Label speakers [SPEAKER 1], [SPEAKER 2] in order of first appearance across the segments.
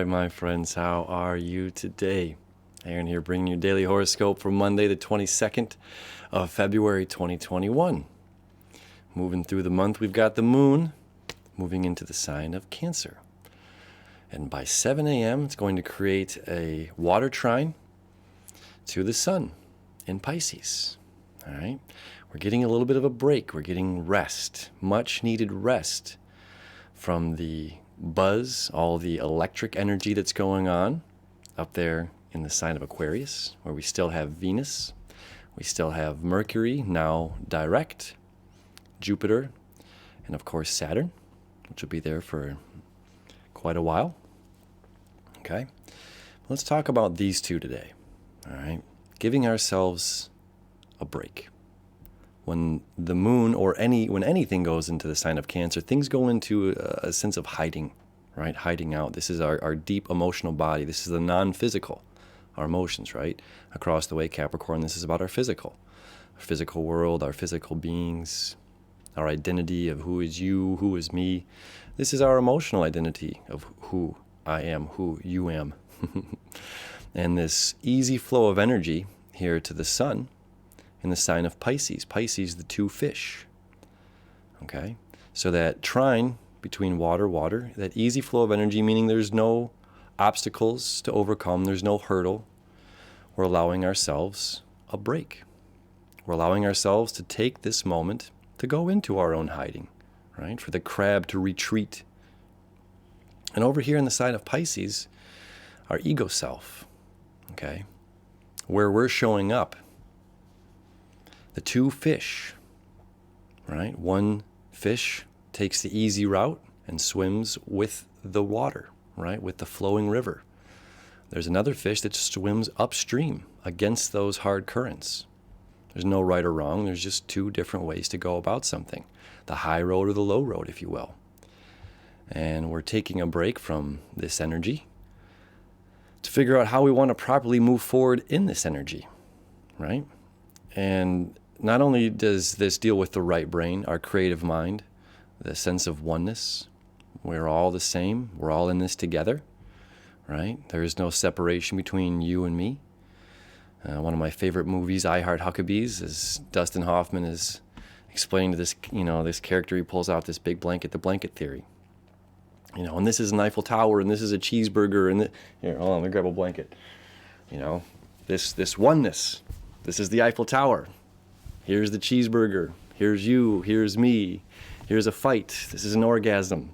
[SPEAKER 1] right, my friends, how are you today? Aaron here bringing you daily horoscope for Monday, the 22nd of February, 2021. Moving through the month, we've got the moon moving into the sign of Cancer. And by 7 a.m., it's going to create a water trine to the sun in Pisces. All right? We're getting a little bit of a break. We're getting rest, much needed rest from the buzz, all the electric energy that's going on up there in the sign of Aquarius, where we still have Venus, we still have Mercury, now direct, Jupiter, and of course Saturn, which will be there for quite a while. Okay, let's talk about these two today. All right, giving ourselves a break. When the moon or when anything goes into the sign of Cancer, things go into a sense of hiding, right? Hiding out. This is our deep emotional body. This is the non-physical, our emotions, right? Across the way, Capricorn, this is about our physical world, our physical beings, our identity of who is you, who is me. This is our emotional identity of who I am, who you am. And this easy flow of energy here to the sun in the sign of Pisces. Pisces, the two fish. Okay? So that trine between water, that easy flow of energy, meaning there's no obstacles to overcome, there's no hurdle. We're allowing ourselves a break. We're allowing ourselves to take this moment to go into our own hiding, right? For the crab to retreat. And over here in the sign of Pisces, our ego self, okay? Where we're showing up. The two fish, right? One fish takes the easy route and swims with the water, right? With the flowing river. There's another fish that swims upstream against those hard currents. There's no right or wrong. There's just two different ways to go about something. The high road or the low road, if you will. And we're taking a break from this energy to figure out how we want to properly move forward in this energy, right? And not only does this deal with the right brain, our creative mind, the sense of oneness, we're all the same, we're all in this together, right? There is no separation between you and me. One of my favorite movies, I Heart Huckabees, is Dustin Hoffman is explaining to this, this character, he pulls out this big blanket, the blanket theory. And this is an Eiffel Tower, and this is a cheeseburger, and here, hold on, let me grab a blanket. This oneness, this is the Eiffel Tower. Here's the cheeseburger. Here's you. Here's me. Here's a fight. This is an orgasm.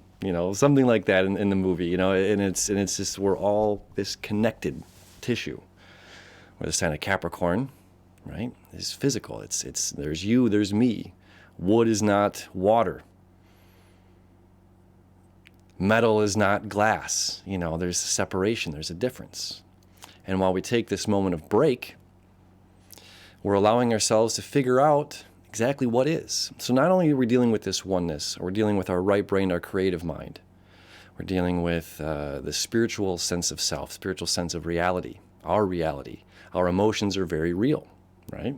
[SPEAKER 1] Something like that in the movie. And it's just we're all this connected tissue. Where the sign of Capricorn, right, is physical. It's there's you. There's me. Wood is not water. Metal is not glass. There's a separation. There's a difference. And while we take this moment of break, we're allowing ourselves to figure out exactly what is. So not only are we dealing with this oneness, we're dealing with our right brain, our creative mind. We're dealing with the spiritual sense of self, spiritual sense of reality, our reality. Our emotions are very real, right?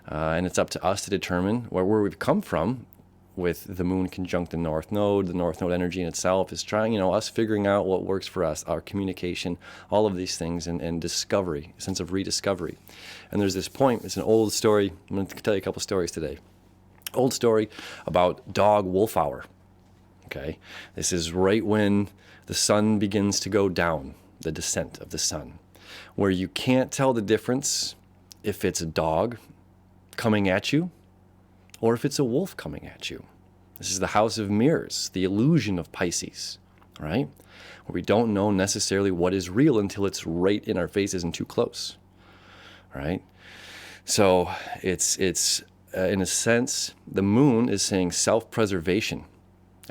[SPEAKER 1] And it's up to us to determine where we've come from with the moon conjunct the north node energy in itself is trying, us figuring out what works for us, our communication, all of these things, and discovery, a sense of rediscovery. And there's this point, it's an old story, I'm going to tell you a couple stories today. Old story about dog wolf hour, okay? This is right when the sun begins to go down, the descent of the sun, where you can't tell the difference if it's a dog coming at you or if it's a wolf coming at you. This is the house of mirrors, the illusion of Pisces, right? Where we don't know necessarily what is real until it's right in our faces and too close, right? So it's in a sense, the moon is saying self-preservation.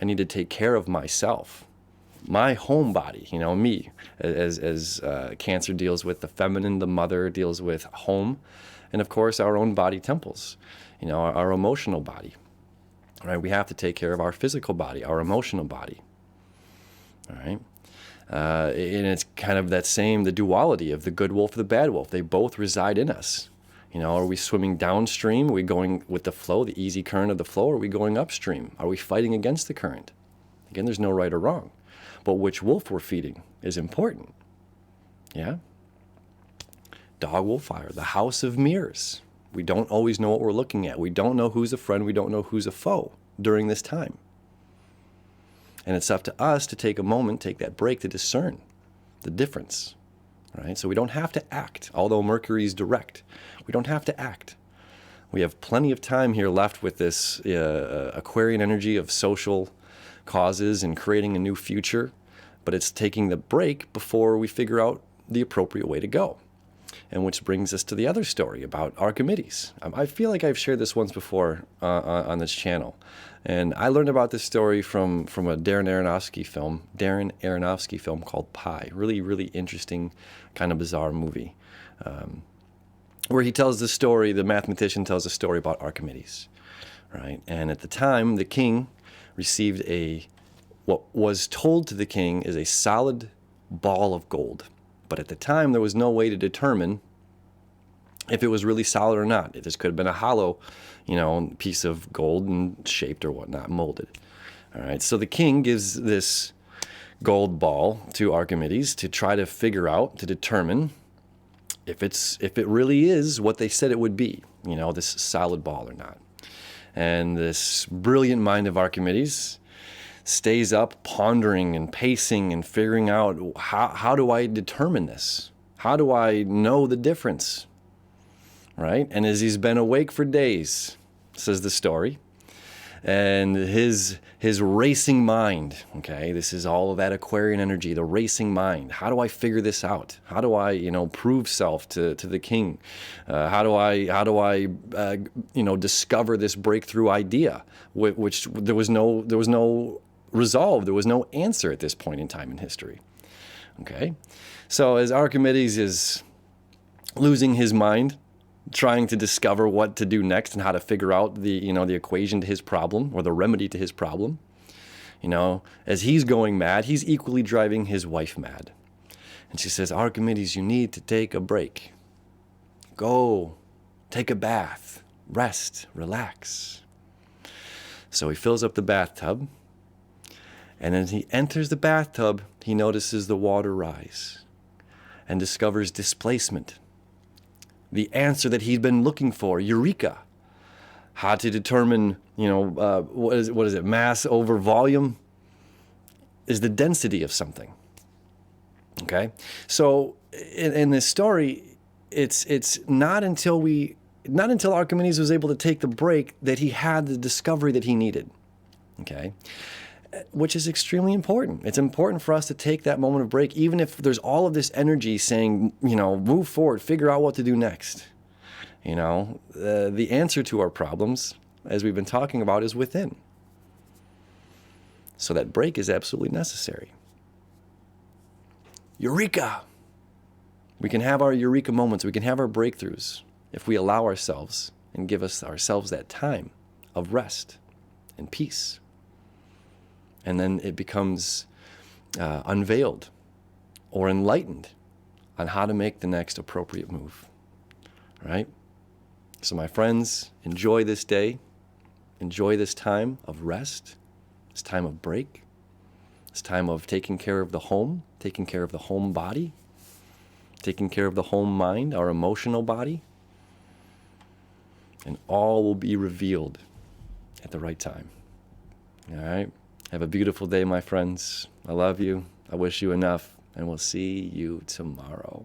[SPEAKER 1] I need to take care of myself, my home body, me, as Cancer deals with the feminine, the mother deals with home, and of course our own body temples, our emotional body, right? We have to take care of our physical body, our emotional body, all right? And it's kind of the duality of the good wolf, the bad wolf. They both reside in us. Are we swimming downstream? Are we going with the flow, the easy current of the flow? Or are we going upstream? Are we fighting against the current? Again, there's no right or wrong. but which wolf we're feeding is important. Yeah? Dog will fire, the house of mirrors. We don't always know what we're looking at. We don't know who's a friend. We don't know who's a foe during this time. And it's up to us to take a moment, take that break to discern the difference, right? So we don't have to act. Although Mercury is direct, we don't have to act. We have plenty of time here left with this Aquarian energy of social causes and creating a new future, but it's taking the break before we figure out the appropriate way to go. And which brings us to the other story about Archimedes. I feel like I've shared this once before on this channel. And I learned about this story from a Darren Aronofsky film called Pi. Really, really interesting, kind of bizarre movie. Where he tells the story, the mathematician tells a story about Archimedes. Right? And at the time, the king received what was told to the king is a solid ball of gold. But at the time, there was no way to determine if it was really solid or not. This could have been a hollow, piece of gold and shaped or whatnot, molded. All right. So the king gives this gold ball to Archimedes to try to figure out, to determine if it really is what they said it would be, this solid ball or not. And this brilliant mind of Archimedes stays up pondering and pacing and figuring out, how do I determine this? How do I know the difference? Right? And as he's been awake for days, says the story, and his racing mind, okay, this is all of that Aquarian energy, the racing mind. How do I figure this out? How do I, prove self to the king? How do I discover this breakthrough idea, which there was no resolve. There was no answer at this point in time in history. Okay? So as Archimedes is losing his mind, trying to discover what to do next and how to figure out the equation to his problem or the remedy to his problem, as he's going mad, he's equally driving his wife mad. And she says, Archimedes, you need to take a break. Go, take a bath, rest, relax. So he fills up the bathtub. And as he enters the bathtub, he notices the water rise and discovers displacement. The answer that he'd been looking for, eureka. How to determine, what is it, mass over volume, is the density of something. Okay? So in this story, it's not until Archimedes was able to take the break that he had the discovery that he needed. Okay? Which is extremely important. It's important for us to take that moment of break, even if there's all of this energy saying, move forward, figure out what to do next. The answer to our problems, as we've been talking about, is within. So that break is absolutely necessary. Eureka! We can have our eureka moments. We can have our breakthroughs if we allow ourselves and give ourselves that time of rest and peace. And then it becomes unveiled or enlightened on how to make the next appropriate move. Right? So my friends, enjoy this day. Enjoy this time of rest, this time of break, this time of taking care of the home, taking care of the home body, taking care of the home mind, our emotional body. And all will be revealed at the right time. All right? Have a beautiful day, my friends. I love you. I wish you enough, and we'll see you tomorrow.